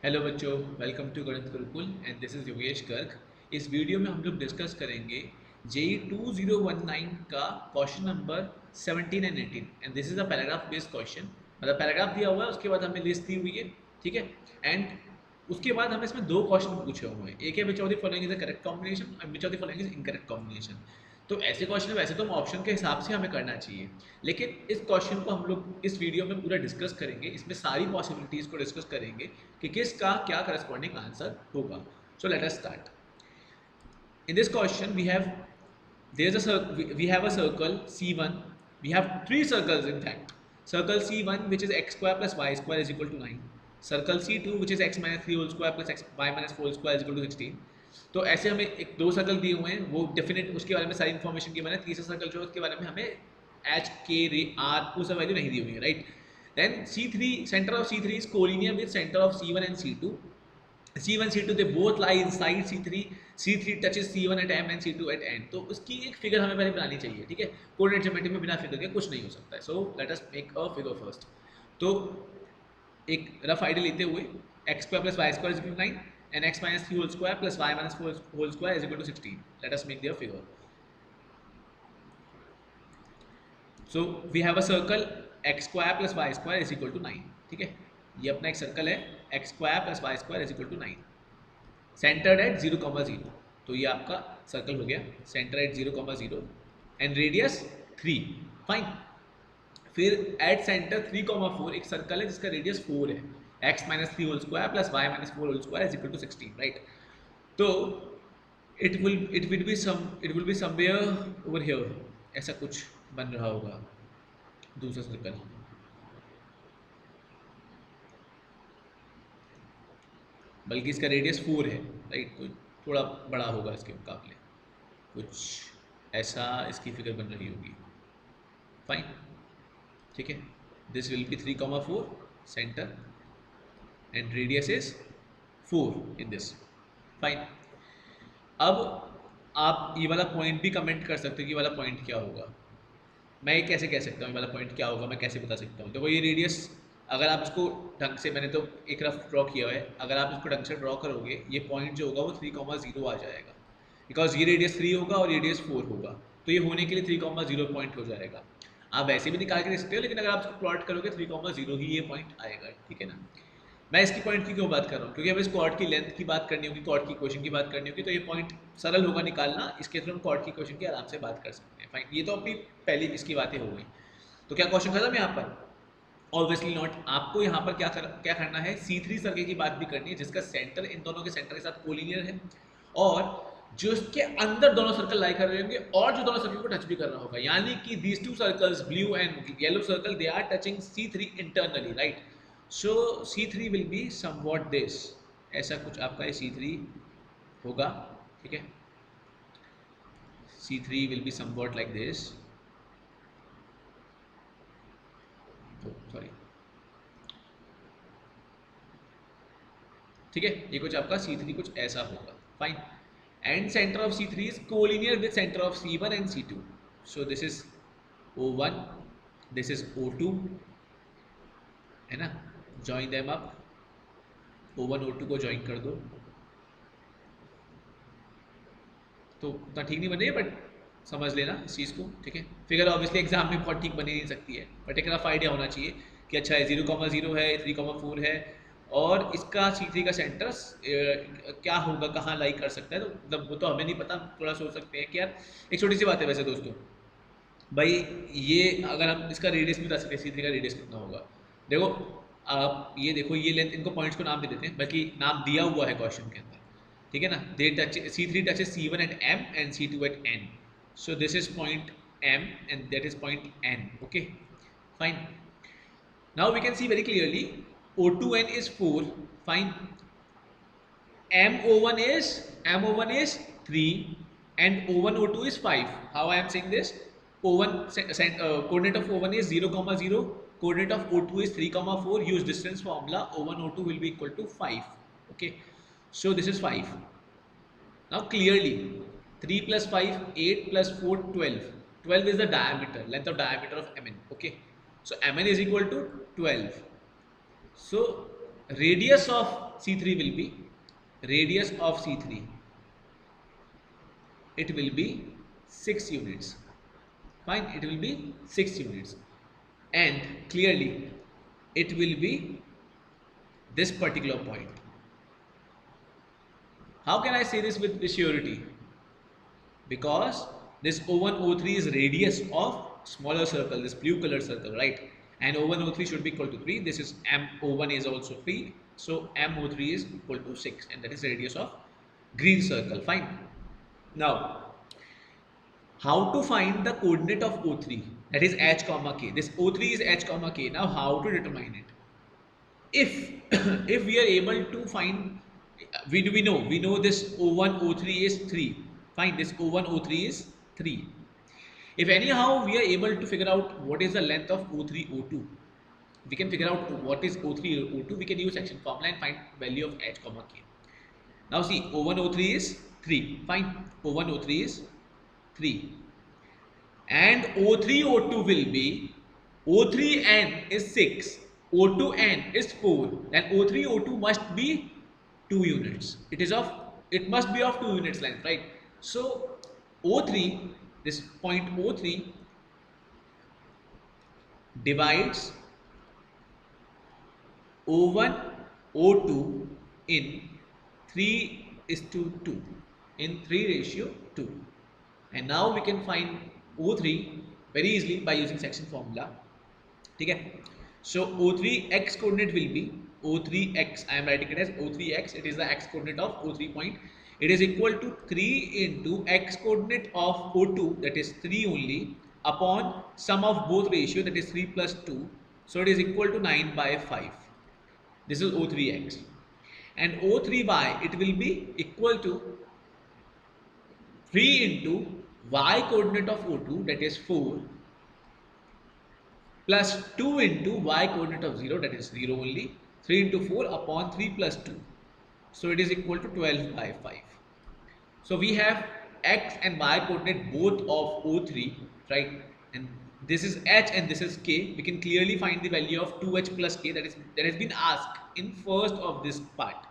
Hello बच्चों, welcome to गणित Gurukul and this is Yogesh Garg. इस वीडियो में हम लोग डिस्कस करेंगे जेई 2019 का question number 17 and 18 and this is a paragraph based question. मतलब पैराग्राफ दिया हुआ है, उसके बाद हमें लिस्ट दी हुई है, ठीक है। एंड उसके बाद हमें इसमें दो क्वेश्चन पूछे हुए हैं, एक है which of the following is the correct combination and which of the following is incorrect combination. तो ऐसे क्वेश्चन वैसे तो हम ऑप्शन के हिसाब से हमें करना चाहिए, लेकिन इस क्वेश्चन को हम लोग इस वीडियो में पूरा डिस्कस करेंगे, इसमें सारी पॉसिबिलिटीज को डिस्कस करेंगे कि किसका क्या करस्पॉन्डिंग आंसर होगा। सो let us start. In this question we have a circle C1. We have three circles in fact. Circle C1 which is x square plus y square is equal to 9. Circle C2 which is x minus 3 whole square plus x y minus 4 square is equal to 16. तो ऐसे हमें एक दो circle दिए हुए हैं, वो definite उसके बारे में सारी इन्फॉर्मेशन की मैंने, तीसरा सर्कल जो है उसके बारे में हमें एच के रे आर वो सब वैल्यू नहीं दी हुई है, right. Then C3 centre of C3 is collinear with center of C1 and C2. C1 C2 they both lie inside C3. C3 touches C1 at M and C2 at N. तो उसकी एक figure हमें पहले बनानी चाहिए, ठीक है। Coordinate geometry में बिना फिगर के कुछ नहीं हो सकता है। So let us make a figure first. तो एक रफ आइडिया लेते हुए x square plus y square is equal to 9 and x minus 3 whole square plus y minus 4 whole square is equal to 16। Let us make there figure. So we have a circle x square plus y square is equal to 9, ठीक है। ये अपना एक circle है x square plus y square is equal to 9, centered at 0,0। तो ये आपका circle हो गया center at 0,0 and radius 3, fine. फिर एट सेंटर 3,4 एक सर्कल है जिसका रेडियस 4 है, x minus 3 whole square plus y minus 4 whole square is equal to 16, right. तो it will be somewhere over here, ऐसा कुछ बन रहा होगा दूसरा सर्कल। बल्कि इसका रेडियस 4 है, राइट, तो थोड़ा बड़ा होगा इसके मुकाबले, कुछ ऐसा इसकी फिगर बन रही होगी, फाइन, ठीक है। This will be 3,4 centre and radius is 4 in this, fine. अब आप ये वाला पॉइंट भी कमेंट कर सकते हो कि ये वाला पॉइंट क्या होगा। मैं ये कैसे कह सकता हूँ ये वाला पॉइंट क्या होगा, मैं कैसे बता सकता हूँ। देखो ये रेडियस, अगर आप इसको ढंग से, मैंने तो एक रफ ड्रॉ किया है, अगर आप इसको ढंग से ड्रॉ करोगे ये पॉइंट जो होगा वो 3,0 आ जाएगा, बिकॉज ये रेडियस 3 होगा और रेडियस 4 होगा, तो ये होने के लिए 3,0 पॉइंट हो जाएगा। आप वैसे भी निकाल के दे सकते हो, लेकिन अगर आप इसको प्लॉट करोगे 3,0 ही ये पॉइंट आएगा, ठीक है ना। मैं इसकी पॉइंट की क्यों बात कर रहा हूँ, क्योंकि अब इस कॉर्ड की लेंथ की बात करनी होगी, कॉर्ड की इक्वेशन की बात करनी होगी, तो ये पॉइंट सरल होगा निकालना, इसके थ्रू हम कॉर्ड की इक्वेशन की आराम से बात कर सकते हैं, फाइन। ये तो अपनी पहली इसकी बातें हो गई। तो क्या क्वेश्चन खत्म यहाँ पर? Obviously not. आपको यहाँ पर क्या करना है, C3 सर्कल की बात भी करनी है जिसका सेंटर इन दोनों के सेंटर के साथ कोलिनियर है, और जो इसके अंदर दोनों सर्कल लाई कर रहे होंगे और जो दोनों सर्कल को टच भी कर रहा होगा, यानी कि these two circles blue and yellow circle they are touching C3 internally, right. So C3 will be somewhat this, ऐसा कुछ आपका ये C3 होगा, ठीक है। C3 will be somewhat like this, sorry, ठीक है। ये कुछ आपका C3 कुछ ऐसा होगा, fine. And centre of C3 is collinear with centre of C1 and C2। So this is O1, this is O2, है ना। Join them up, O1 O2 को ज्वाइन कर दो। तो उतना ठीक नहीं बन रही है, बट समझ लेना इस चीज़ को, ठीक है। फिगर ऑब्वियसली एग्जाम में बहुत ठीक बनी नहीं सकती है, बट एक रफ आइडिया होना चाहिए कि अच्छा है 0,0 है, 3,4 है, और इसका C3 का सेंटर क्या होगा, कहाँ लाई कर सकता है। तो मतलब वो तो हमें नहीं पता, थोड़ा सोच सकते हैं कि यार एक छोटी सी बात है वैसे दोस्तों, भाई ये अगर हम इसका रेडियस भी बता सकते हैं C3 का रेडियस कितना होगा। देखो आप ये देखो, ये लेंथ, इनको पॉइंट्स को नाम दे देते हैं, बल्कि नाम दिया हुआ है क्वेश्चन के अंदर, ठीक है ना। They touch C3 touches C1 at M and C2 at N. So this is point M and that is point N. Okay, fine. Now we can see very clearly O2N is 4. Fine. MO1 is 3 and O1 O2 is 5. How I am saying this? O1 coordinate of O1 is 0,0. Coordinate of O2 is 3,4. Use distance formula. O1 O2 will be equal to 5. Okay. So this is 5. Now clearly 3 plus 5, 8 plus 4, 12. 12 is the diameter, length of diameter of Mn. Okay. So Mn is equal to 12. So radius of C3 will be, radius of C3, it will be 6 units. Fine, it will be 6 units, and clearly it will be this particular point. How can I say this with surety? Because this O1 O3 is radius of smaller circle, this blue color circle, right? And O1 O3 should be equal to 3. This is M O1 is also 3, so M O3 is equal to 6, and that is the radius of green circle. Fine. Now, how to find the coordinate of O3, that is h comma k. This O3 is h comma k. Now how to determine it? If if we are able to find, we know this O1 O3 is 3. Fine, this O1 O3 is 3. If anyhow we are able to figure out what is the length of O3 O2, we can figure out what is O3 O2. We can use section formula and find value of h comma k. Now see, O1 O3 is 3. Fine, O1 O3 is 3, and O3 O2 will be, O3n is 6, O2n is 4, then O3 O2 must be 2 units. It must be of 2 units length, right? So O3, this point O3 divides O1 O2 in 3:2, in 3:2. And now we can find O3 very easily by using section formula. Okay? So O3 x coordinate will be O3x. I am writing it as O3x. It is the x coordinate of O3 point. It is equal to 3 into x coordinate of O2, that is 3 only, upon sum of both ratio, that is 3 plus 2. So it is equal to 9/5. This is O3x. And O3y, it will be equal to 3 into y coordinate of O2, that is 4, plus 2 into y coordinate of 0, that is 0 only, 3 into 4 upon 3 plus 2. So it is equal to 12/5. So we have x and y coordinate both of O3, right? And this is h and this is k. We can clearly find the value of 2h plus k, that has been asked in first of this part.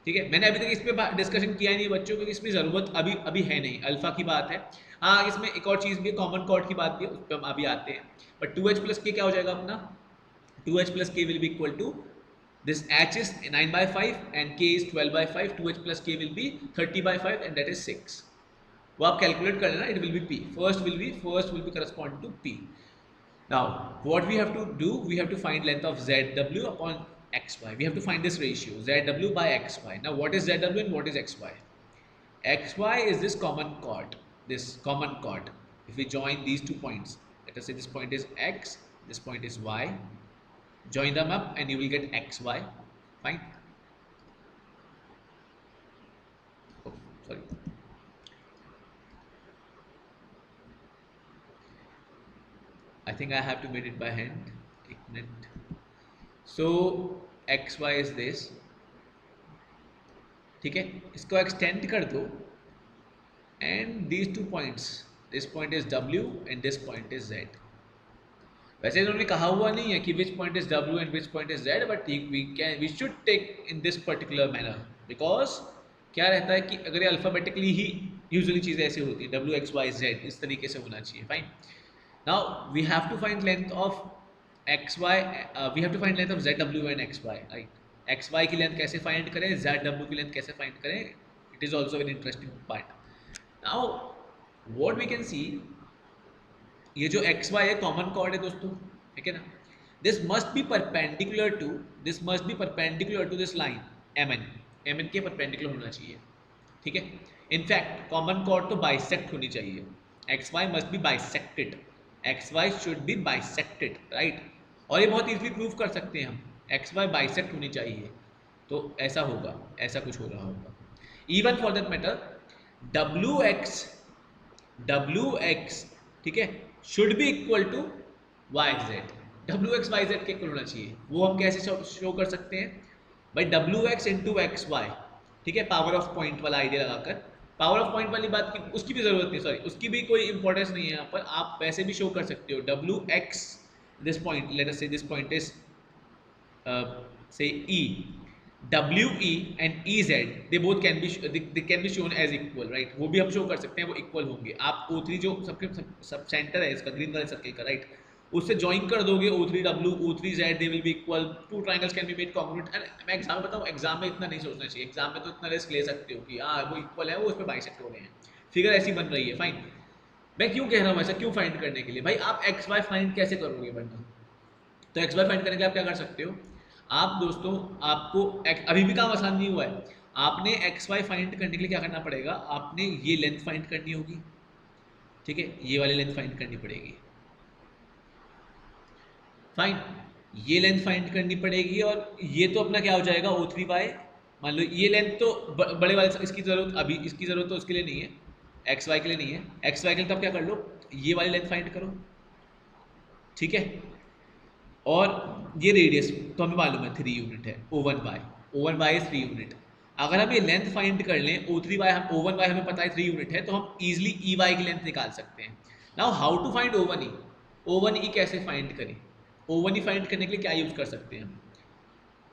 ठीक है, मैंने अभी तक इस पर discussion किया नहीं बच्चों, क्योंकि इसमें ज़रूरत अभी है नहीं, अल्फा की बात है। हाँ, इसमें एक और चीज़ भी है, कॉमन कॉर्ड की बात भी है, उस पर हम अभी आते हैं। बट 2h प्लस के क्या हो जाएगा अपना, 2h plus k will be equal to, this h is 9/5 and k is 12/5, 2h plus k will be 30/5 and that is 6. वो आप कैलकुलेट कर लेना, it will be p, first will be correspond to p. Now what we have to do, we have to find length of zw upon xy. We have to find this ratio zw by xy. Now what is zw and what is xy? Xy is this common chord, if we join these 2 points, let us say this point is x, this point is y, join them up and you will get xy. Fine. Oh, sorry. I think I have to make it by hand. So xy is this. ठीक है, इसको extend कर दो and these 2 points, this point is w and this point is z. वैसे इन्होंने कहा हुआ नहीं है कि which point is w and which point is z, but we should take in this particular manner, because क्या रहता है कि अगर ये अल्फ़ाबेटिकली ही यूजुअली चीज़ें ऐसे होती हैं, w x y z इस तरीके से होना चाहिए. Fine. Now we have to find length of xy, we have to find length of zw and xy, right. xy की लेंथ कैसे फाइंड करें, zw की लेंथ कैसे फाइंड करें, it is also very interesting part. Now what we can see, ये जो X Y है common chord है दोस्तों, ठीक है ना. This must be perpendicular to this line M N के परपेंडिकुलर होना चाहिए, ठीक है. इनफैक्ट कॉमन कॉर्ड तो बाइसेक्ट होनी चाहिए. X Y must be bisected, X Y should be bisected, right. और ये बहुत इजीली प्रूव कर सकते हैं हम, एक्स वाई बाइसेक्ट होनी चाहिए, तो ऐसा होगा, ऐसा कुछ हो रहा होगा. Even for that matter W X ठीक है should be equal to Y Z. W X Y Z के इक्वल होना चाहिए. वो हम कैसे शो कर सकते हैं भाई, W X into X Y, ठीक है, पावर ऑफ पॉइंट वाला आइडिया लगाकर. पावर ऑफ पॉइंट वाली बात की उसकी भी ज़रूरत नहीं, सॉरी उसकी भी कोई इंपॉर्टेंस नहीं है यहाँ पर. आप वैसे भी शो कर सकते हो W X, this point, let us say this point is say E, WE and EZ they both can be they can be shown as equal, right? वो भी हम शो कर सकते हैं, वो इक्वल होंगे. आप O3 जो सबके सब सेंटर है इसका ग्रीन कलर सर्कल का, राइट, उससे ज्वाइन कर दोगे O3W O3Z they will be equal. Two triangles can be made congruent. And मैं एग्जाम में बताऊँ, एग्जाम में इतना नहीं सोचना चाहिए. एग्जाम में तो इतना रिस्क ले सकते हो कि हाँ वो इक्वल है, वो उस पर बाइसेक्ट हो रहे हैं, फिगर ऐसी बन रही है, फाइन. मैं क्यों कह रहा हूँ ऐसा, क्यों फाइंड करने के लिए? भाई आप एक्स वाई फाइंड कैसे करोगे वरना? तो एक्स वाई फाइंड करने के लिए आप क्या कर सकते हो? आप दोस्तों, आपको अभी भी काम आसान नहीं हुआ है. आपने एक्स वाई फाइंड करने के लिए क्या करना पड़ेगा? आपने ये लेंथ फाइंड करनी होगी, ठीक है, ये वाली लेंथ फाइंड करनी पड़ेगी, फाइन. ये लेंथ फाइंड करनी पड़ेगी और ये तो अपना क्या हो जाएगा O3 बाय, मान लो ये लेंथ तो बड़े वाले, इसकी जरूरत अभी, इसकी जरूरत तो उसके लिए नहीं है, एक्स वाई के लिए नहीं है. एक्स वाई के लिए तो आप क्या कर लो, ये वाली लेंथ फाइंड करो, ठीक है. और ये रेडियस तो हमें मालूम है 3 यूनिट है, O1 बाय इज 3 यूनिट. अगर हम ये लेंथ फाइंड कर लें O3 बाय, हम O1 बाय हमें पता है 3 यूनिट है, तो हम इजीली ई वाई की लेंथ निकाल सकते हैं. Now how to find O1E? O1E कैसे फाइंड करें? O1E फाइंड करने के लिए क्या यूज कर सकते हैं हम?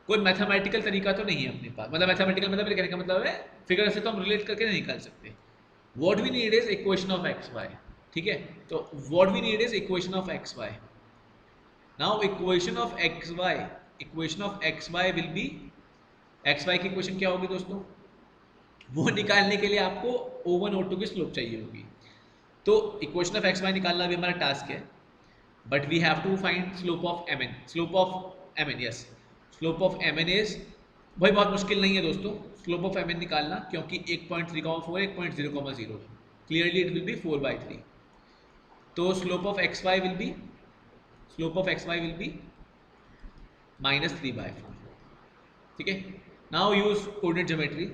कोई मैथमेटिकल तरीका तो नहीं है अपने पास, मतलब मैथमेटिकल मतलब कहने का मतलब है फिगर से तो हम रिलेट करके नहीं निकाल सकते. What we need is equation of X Y, ठीक है. तो what we need is equation of X Y. Now equation of X Y will be, X Y की इक्वेशन क्या होगी दोस्तों? वो निकालने के लिए आपको O1 O2 की स्लोप चाहिए होगी. तो इक्वेशन ऑफ एक्स वाई निकालना भी हमारा टास्क है, but we have to find slope of M N. Yes, slope of M N is, भाई बहुत मुश्किल नहीं है दोस्तों स्लोप ऑफ एम एन निकालना, क्योंकि 1.3,4 1.0,0 क्लियरली इट विल बी 4/3. तो slope of X Y will be -3/4, ठीक है. Now use coordinate geometry.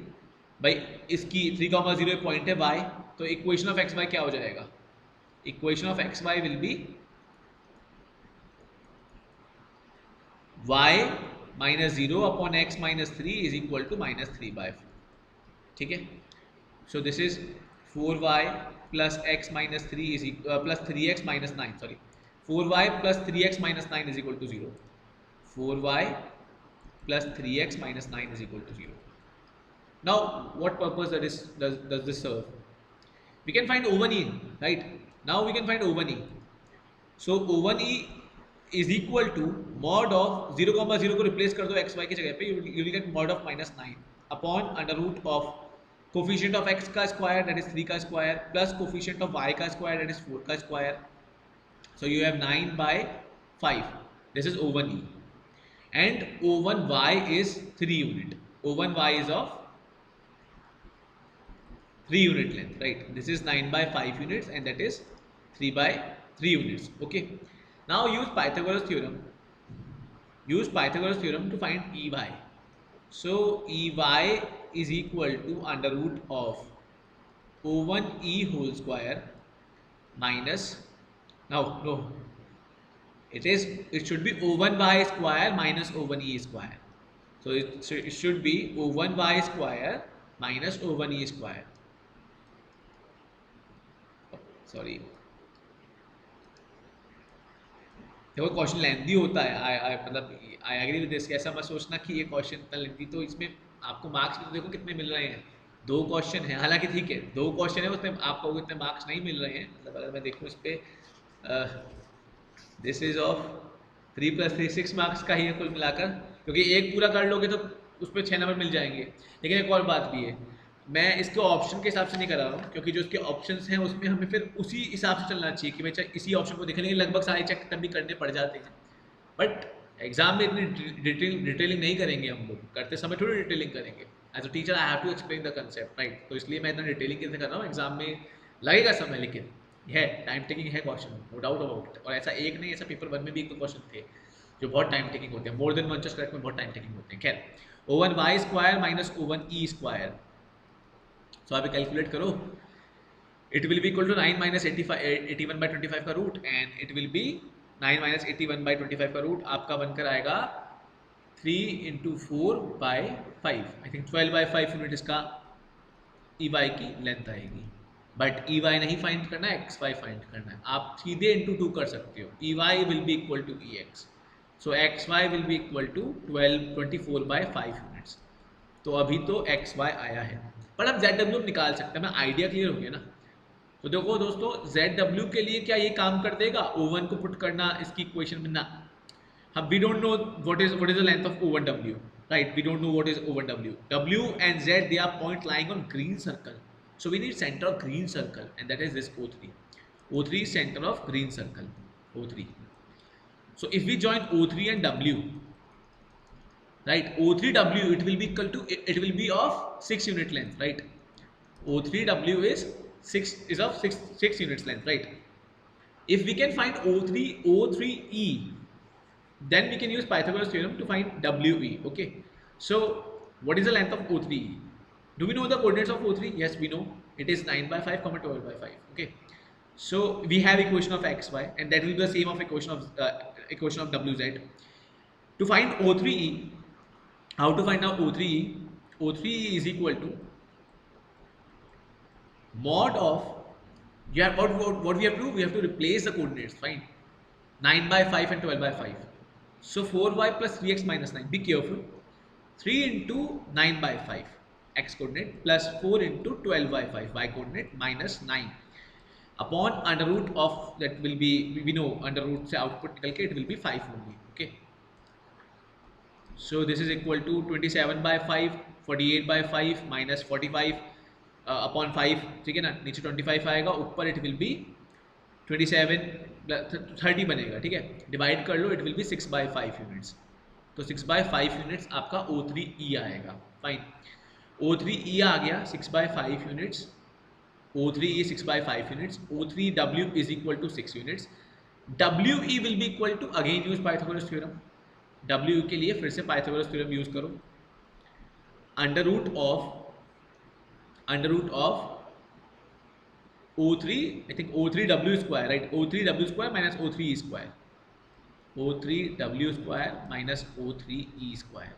भाई इसकी 3,0 पॉइंट है y, तो इक्वेशन ऑफ एक्स वाई क्या हो जाएगा? Equation of X Y will be y -0 upon x -3 is equal to -3/4, ठीक है. So this is 4y plus x -3 is plus 3x -9, sorry 4y plus 3x -9 is equal to 0. 4y plus 3x minus 9 is equal to 0. Now what purpose does this serve? We can find O1E, right? Now we can find O1E. So O1E is equal to mod of 0,0 को replace कर दो xy की जगह पे, you will get mod of -9 upon under root of coefficient of x का square that is 3 का square plus coefficient of y का square that is 4 का square. So you have 9/5. This is O1E. And O1y is 3 unit. O1y is of 3 unit length, right? This is 9/5 units and that is 3/3 units. Okay. Now use Pythagoras theorem. To find Ey. So Ey is equal to under root of O1e whole square minus, no. It should be O1y square minus O1e square. So it should be O1y square minus O1e square. Sorry. देखो question lengthy होता है, मतलब I agree with this. ऐसा मत सोचना कि ये question इतना लेंथी, तो इसमें आपको मार्क्स भी तो देखो कितने मिल रहे हैं. 2 क्वेश्चन है, हालांकि ठीक है 2 क्वेश्चन है, उसमें आपको इतने मार्क्स नहीं मिल रहे हैं. मतलब अगर मैं देखूँ इस पर, दिस इज ऑफ 3 + 3 6 मार्क्स का ही है कुल मिलाकर, क्योंकि एक पूरा कर लोगे तो उस पर 6 नंबर मिल जाएंगे. लेकिन एक और बात भी है, मैं इसके ऑप्शन के हिसाब से नहीं कर रहा हूँ, क्योंकि जो इसके ऑप्शंस हैं उसमें हमें फिर उसी हिसाब से चलना चाहिए कि भाई इसी ऑप्शन को देखने के लगभग सारे चेक तब भी करने पड़ जाते हैं. बट एग्जाम में इतनी डिटेलिंग नहीं करेंगे हम लोग, करते समय थोड़ी डिटेलिंग करेंगे. As a teacher I have to explain the concept, right. तो इसलिए मैं इतना डिटेलिंग कैसे कर रहा हूँ. एग्जाम में लगेगा समय, लेकिन है टाइम टेकिंग है question, no doubt about it. और ऐसा एक नहीं, ऐसा पेपर 1 में भी एक क्वेश्चन थे जो बहुत टाइम टेकिंग होते हैं, मोर देन 1 चॉइस करेक्ट में बहुत टाइम टेकिंग होते हैं. खैर, O1y square minus O1e square, सो आप कैलकुलेट करो. It will be equal to 9 - 81/25 का root, and it will be 9 - 81/25 का रूट आपका बनकर आएगा 3 × 4/5. आई थिंक 12/5 यूनिट इसका Ey की लेंथ आएगी. बट Ey नहीं फाइंड करना है, xy फाइंड करना है. आप सीधे × 2 कर सकते हो. Ey will be equal to Ex. So X Y will be equal to 24/5 units. तो अभी तो एक्स वाई आया है, पर अब जेड डब्ल्यू निकाल सकते हैं। मैं आइडिया क्लियर हो गया ना। तो देखो दोस्तों, जेड डब्ल्यू के लिए क्या ये काम कर देगा, O1 को पुट करना इसकी इक्वेशन में ना। हम we don't know what is the length of O1W, right? We don't know what is O1W. W and Z, they are point lying on green circle, so we need center of green circle, and that is this O3. O3 is center of green circle, O3. So if we join O3 and W, right, O3W, it will be equal to, it will be of 6 unit length, right? O3W is of 6 units length, right? If we can find O3E, then we can use Pythagoras theorem to find WE. Okay, so what is the length of O3E? Do we know the coordinates of O3? Yes, we know. It is 9/5, 12/5. Okay, so we have equation of xy, and that will be the same of equation of WZ. To find O3E, how to find out O3E? O3E is equal to mod of, you have what we have to do? We have to replace the coordinates. Fine, 9/5 and 12/5. So 4y plus 3x minus 9. Be careful. 3 into 9/5 x coordinate plus 4 into 12/5 y coordinate minus 9 upon under root of, that will be, we know under root से output निकल के it will be 5 only. Okay. So this is equal to 27/5, 48/5 minus 45 upon 5. ठीक है ना, नीचे 25 आएगा, ऊपर it will be 27 30 बनेगा। ठीक है, डिवाइड कर लो, इट विल बी 6/5 यूनिट्स। तो 6/5 यूनिट्स आपका O3E आएगा। फाइन, O3E आ गया 6/5 units, O3E 6/5 units, O3W is equal to 6 units. WE will be equal to, again use Pythagoras theorem. W के लिए फिर से पाइथागोरस थ्योरम यूज करो, under root of O3, I think O3W square, right? O3W square minus O3E square. O3W square minus O3E square.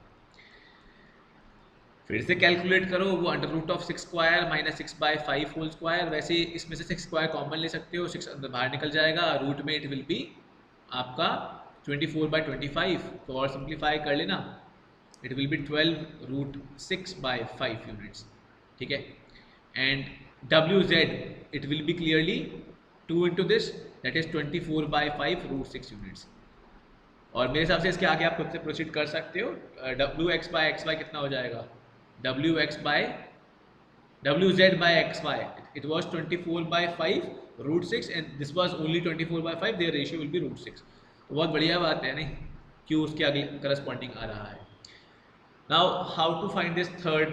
फिर से calculate करो, वो under root of 6 square minus 6/5 whole square. वैसे इसमें से 6 स्क्वायर कॉमन ले सकते हो, 6 अंदर बाहर निकल जाएगा। रूट में इट विल बी आपका 24/25। तो और सिंप्लीफाई कर लेना, it will be 12 root 6/5 units. ठीक है, and WZ, it will be clearly 2 into this, that is 24/5 root 6 units. और मेरे हिसाब से इसके आगे आप खुद से प्रोसीड कर सकते हो। WX/XY कितना हो जाएगा, WZ/XY, it was 24/5 root 6 and this was only 24/5, their ratio will be root 6। तो बहुत बढ़िया बात है नहीं, क्यों उसके आगे करस्पॉन्डिंग आ रहा है। Now how to find this third,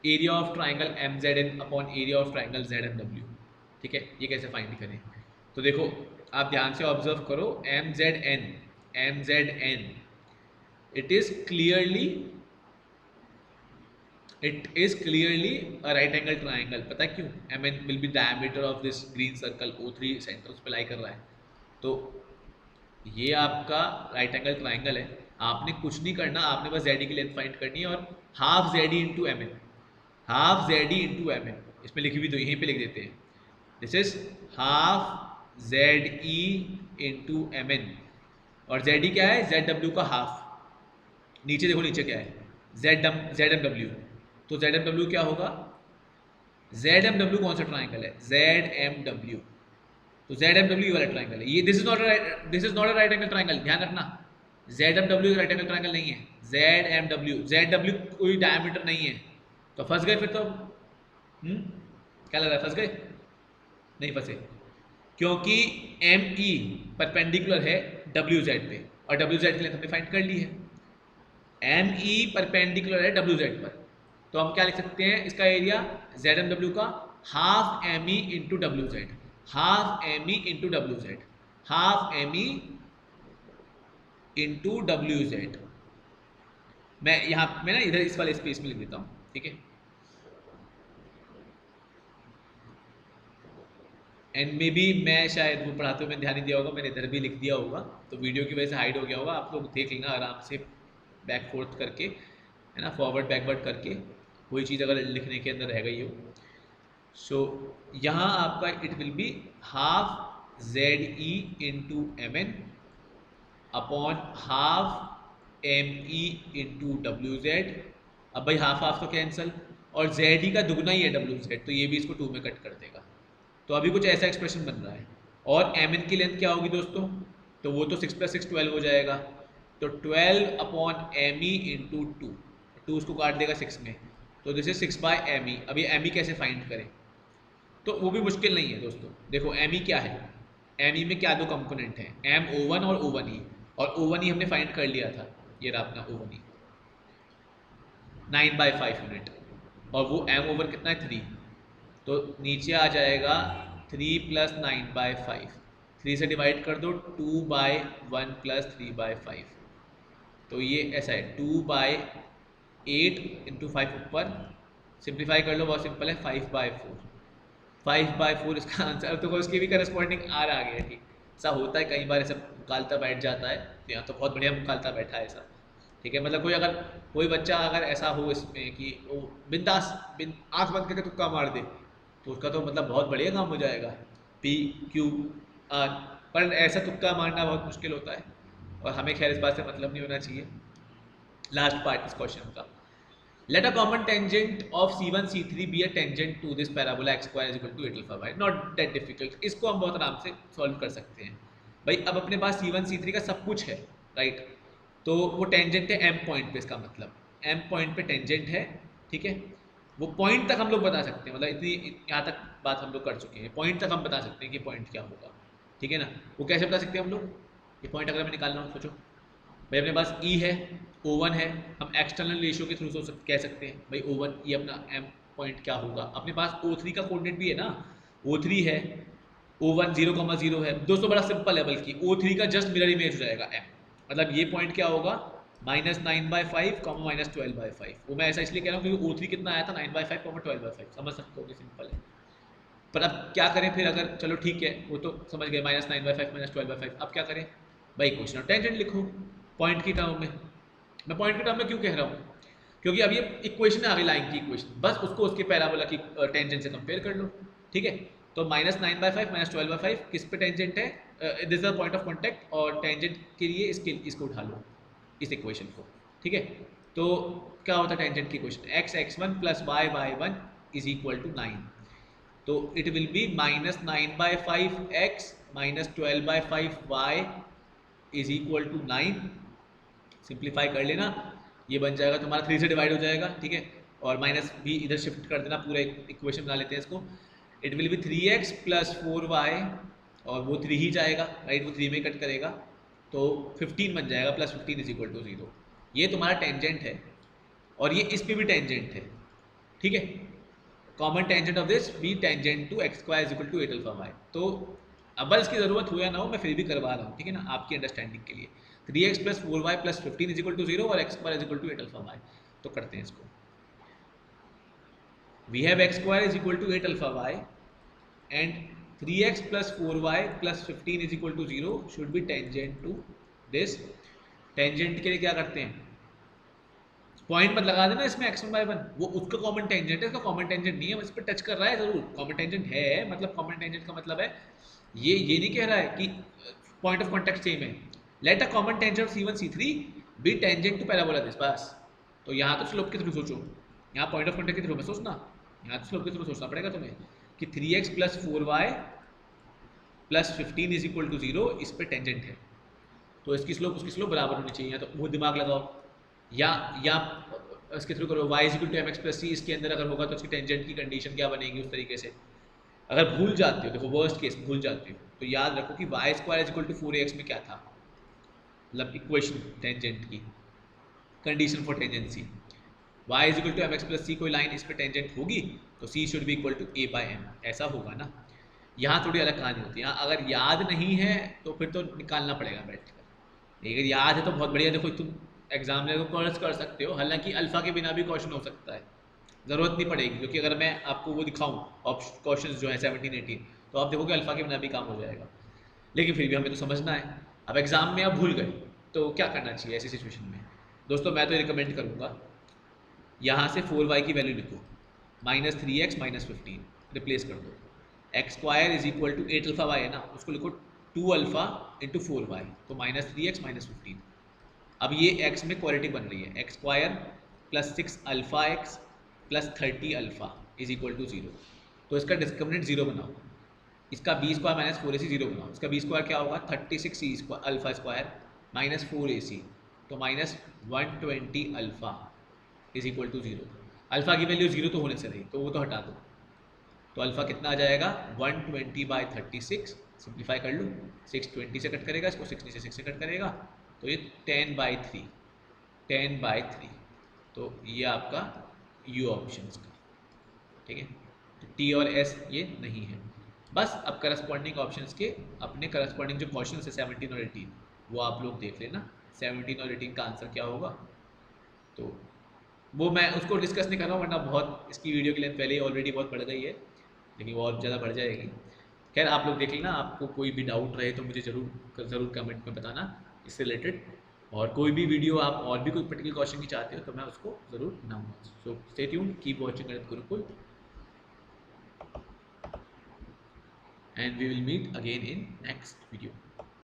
area of triangle MZN upon area of triangle ZMW। ठीक है, ये कैसे फाइंड करें? तो देखो, आप ध्यान से ऑब्जर्व करो, MZN, it is clearly a right angle triangle. पता है क्यों? MN will be diameter of this green circle, O3 centre उस पर लाई कर रहा है। तो ये आपका राइट एंगल ट्राइंगल है। आपने कुछ नहीं करना, आपने बस ZE की लेंथ फाइंड करनी है, और half ZE into MN, half ZE into MN, इसमें लिखी हुई तो यहीं पे लिख देते हैं, this is half ZE into MN। और ZE क्या है? ZW का हाफ। नीचे देखो, नीचे क्या है? ZMW। तो ZMW क्या होगा? ZMW कौन सा ट्राइंगल है? ZMW। तो ZMW वाला ट्राइंगल है ये। This is not a right angle triangle, ध्यान रखना। ZMW राइट एंगल ट्राइंगल नहीं है, ZMW कोई डायमीटर नहीं है। तो फंस गए फिर तो। क्या लग रहा है, फंस गए? नहीं फंसे, क्योंकि ME परपेंडिकुलर है WZ पे, और WZ की लेंथ हमने फाइंड कर ली है। ME परपेंडिकुलर है WZ पर, तो हम क्या लिख सकते हैं इसका एरिया? ZMW का half ME into WZ, half ME into WZ, half ME into WZ। मैं यहाँ मैं ना इधर इस वाले स्पेस में लिख देता हूँ। ठीक है, एंड मे बी मैं शायद वो पढ़ाते हुए मैंने ध्यान नहीं दिया होगा, मैंने इधर भी लिख दिया होगा, तो वीडियो की वजह से हाइड हो गया होगा। आप लोग देख लेना आराम से, बैक फोर्थ करके, है ना, फॉरवर्ड बैकवर्ड करके, कोई चीज़ अगर लिखने के अंदर रह गई हो। सो यहाँ आपका it will be half ZE into MN upon half M E into W Z. अब भाई हाफ हाफ तो कैंसिल, और जेड ही का दुगना ही है डब्ल्यू जेड, तो ये भी इसको 2 में कट कर देगा। तो अभी कुछ ऐसा एक्सप्रेशन बन रहा है। और एम एन की लेंथ क्या होगी दोस्तों, तो वो तो 6 + 6 12 हो जाएगा। तो 12 अपॉन एम ई इंटू 2 उसको काट देगा 6 में, तो दिस इज 6/me। अब ये एम ई कैसे फाइंड करें, तो वो भी मुश्किल नहीं है दोस्तों। देखो एम ई क्या है, एम ई में क्या दो कंपोनेंट हैं, एम ओ वन और ओ वन ई। और ओ वन ई हमने फाइंड कर लिया था, ये रहा अपना ओ वन ई 9/5 यूनिट, और वो एम ओवर कितना है 3, तो नीचे आ जाएगा 3 + 9/5। 3 से डिवाइड कर दो, 2/1 + 3/5, तो ये ऐसा है 2/8 इंटू 5 ऊपर, सिंप्लीफाई कर लो, बहुत सिंपल है 5/4। 5/4 इसका आंसर। तो उसकी भी करस्पॉन्डिंग आर आ गया, ठीक। ऐसा होता है कई बार, ऐसा मुकालता बैठ जाता है, तो यहाँ तो बहुत बढ़िया मुकालता बैठा है ऐसा, ठीक है। मतलब कोई बच्चा अगर ऐसा हो इसमें कि वो बिंदास आँख बंद करके तुक्का मार दे, तो उसका तो मतलब बहुत बढ़िया काम हो जाएगा, PQR। पर ऐसा तुक्का मारना बहुत मुश्किल होता है, और हमें खैर इस बात से मतलब नहीं होना चाहिए। लास्ट पार्ट इस क्वेश्चन का, let a common tangent of c1 c3 be a tangent to this parabola x square is equal to 8 alpha y। not that difficult, इसको हम बहुत आराम से सॉल्व कर सकते हैं भाई। अब अपने पास c1 c3 का सब कुछ है, राइट। तो वो टेंजेंट है m पॉइंट पे, इसका मतलब m पॉइंट पे टेंजेंट है, ठीक है। वो पॉइंट तक हम लोग बता सकते हैं, मतलब इतनी यहाँ तक बात हम लोग कर चुके हैं, पॉइंट तक हम बता सकते हैं कि पॉइंट क्या होगा, ठीक है ना। वो कैसे बता सकते हैं हम लोग, ये पॉइंट अगर मैं निकालना हूँ, सोचो भाई अपने पास E है, O1 है, हम एक्सटर्नल रेशियो के थ्रू कह सकते हैं भाई O1 ये अपना M पॉइंट क्या होगा। अपने पास O3 का कोऑर्डिनेट भी है ना, O3 है, O1 0,0 है दोस्तों, बड़ा सिंपल है, बल्कि O3 का जस्ट मिरर इमेज हो जाएगा M। मतलब ये पॉइंट क्या होगा, -9/5, -12/5। वो मैं ऐसा इसलिए कह रहा हूँ क्योंकि O3 कितना आया था, 9/5, 12/5, समझ सकते हो कि सिंपल है। पर अब क्या करें फिर, अगर चलो ठीक है वो तो समझ गए, -9/5 -12/5, अब क्या करें भाई, क्वेश्चन ऑफ टेंजेंट लिखो पॉइंट की टर्म में। मैं पॉइंट की टर्म में क्यों कह रहा हूँ, क्योंकि अब ये इक्वेशन आ गई लाइन की इक्वेशन, बस उसको उसके पैराबोला की टेंजेंट से कंपेयर कर लो, ठीक है। तो -9/5 -12/5 किस पे टेंजेंट है, this is the point of contact, और टेंजेंट के लिए इसको उठा लो, इस इक्वेशन को, ठीक है। तो क्या होता है टेंजेंट की equation, x(x1) + y(y1) is equal to 9। तो it will be -9/5x -12/5y is equal to 9। Simplify कर लेना, ये बन जाएगा तुम्हारा 3 से डिवाइड हो जाएगा, ठीक है। और माइनस भी इधर शिफ्ट कर देना, पूरा इक्वेशन बना लेते हैं इसको। It will B 3x + 4y, और वो 3 ही जाएगा, राइट, वो 3 में कट करेगा, तो 15 बन जाएगा, +15 इज इक्वल टू 0। ये तुम्हारा टेंजेंट है, और ये इस पे भी टेंजेंट है, ठीक है। Common tangent of this be tangent to x square is equal to 8 alpha y। तो अब इसकी ज़रूरत हो या ना हो, मैं फिर भी करवा रहा हूँ, ठीक है ना, आपकी अंडरस्टैंडिंग के लिए। 3x + 4y + 15 is equal to 0 और x square is equal to 8 alpha y। तो करते हैं इसको। We have x square is equal to 8 alpha y and 3x + 4y + 15 is equal to 0 should be tangent to this. Tangent के लिए क्या करते हैं, पॉइंट मत लगा देना इसमें x1/1, वो उसका कॉमन टेंजेंट है, इसका कॉमन टेंजेंट नहीं है, इस पर टच कर रहा है जरूर, कॉमन टेंजेंट है, मतलब कॉमन टेंजेंट का मतलब है ये नहीं कह रहा है कि पॉइंट ऑफ कॉन्टैक्ट सेम है। Let a common tangent of c1 c3 be tangent to parabola this, बस। तो यहाँ तो स्लोप के थ्रू सोचो, यहाँ पॉइंट ऑफ कॉन्टैक्ट के थ्रू में सोचना, यहाँ तो स्लोप के थ्रू सोचना पड़ेगा तुम्हें कि 3x + 4y + 15 is equal to 0 इस पर टेंजेंट है, तो इसकी स्लोप उसकी स्लोप बराबर होनी चाहिए, तो वो दिमाग लगाओ। या इसके थ्रू करो, y = mx + c, इसके अंदर अगर होगा तो उसकी टेंजेंट की कंडीशन क्या बनेगी उस तरीके से। अगर भूल जाते हो, देखो वर्स्ट केस भूल जाते हो, तो याद रखो कि y² = 4ax में क्या था, मतलब इक्वेशन टेंजेंट की condition for tangency, y = mx + c, कोई लाइन इस पर टेंजेंट होगी तो c should be equal to a/m, ऐसा होगा ना। यहाँ थोड़ी अलग कहानी होती है, यहाँ अगर याद नहीं है तो फिर तो निकालना पड़ेगा बैठ कर, अगर याद है तो बहुत बढ़िया। देखो तुम एग्जाम में कोर्स कर सकते हो, हालांकि अल्फा के बिना भी क्वेश्चन हो सकता है, ज़रूरत नहीं पड़ेगी, क्योंकि अगर मैं आपको वो दिखाऊं क्वेश्चन जो है 17 18, तो आप देखोगे अल्फा के बिना भी काम हो जाएगा। लेकिन फिर भी हमें तो समझना है। अब एग्जाम में आप भूल गए तो क्या करना चाहिए ऐसी सिचुएशन में, दोस्तों मैं तो रिकमेंड करूँगा यहाँ से 4y की वैल्यू लिखो, -3x -15 रिप्लेस कर दो, x² = 8 अल्फा y है ना, उसको लिखो 2 अल्फ़ा इंटू 4y, तो -3x -15। अब ये x में क्वालिटी बन रही है, X square plus 6 alpha X plus 30 alpha is equal to 0। तो इसका डिस्क्रिमिनेंट 0 बनाओ, इसका बी स्क्वायर माइनस 4ac 0 बनाओ। इसका बी स्क्वायर क्या होगा, 36 square alpha square minus 4ac, तो -120 alpha is equal to 0। Alpha की वैल्यू 0 तो होने से रही, तो वो तो हटा दो। तो अल्फ़ा कितना आ जाएगा, 120/36, सिंप्लीफाई कर लो, 6 20 से कट करेगा, इसको 6 नीचे 6 से कट करेगा, तो ये 10/3, 10/3। तो ये आपका यू ऑप्शन का, ठीक है। तो टी और एस ये नहीं है। बस अब करस्पॉन्डिंग ऑप्शंस के अपने करस्पॉन्डिंग जो क्वेश्चन है 17 और 18 वो आप लोग देख लेना, 17 और 18 का आंसर क्या होगा। तो वो मैं उसको डिस्कस नहीं कर रहा हूँ, वरना बहुत इसकी वीडियो की लेंथ पहले ही ऑलरेडी बहुत बढ़ गई है, लेकिन वो और ज़्यादा बढ़ जाएगी। खैर आप लोग देख लेना, आपको कोई भी डाउट रहे तो मुझे ज़रूर कमेंट में बताना इससे रिलेटेड, और कोई भी वीडियो आप और भी कोई पर्टिकुलर क्वेश्चन की चाहते हो तो मैं उसको ज़रूर बनाऊँगा। So stay tuned, keep watching गणित Gurukul, and we will meet again in next video.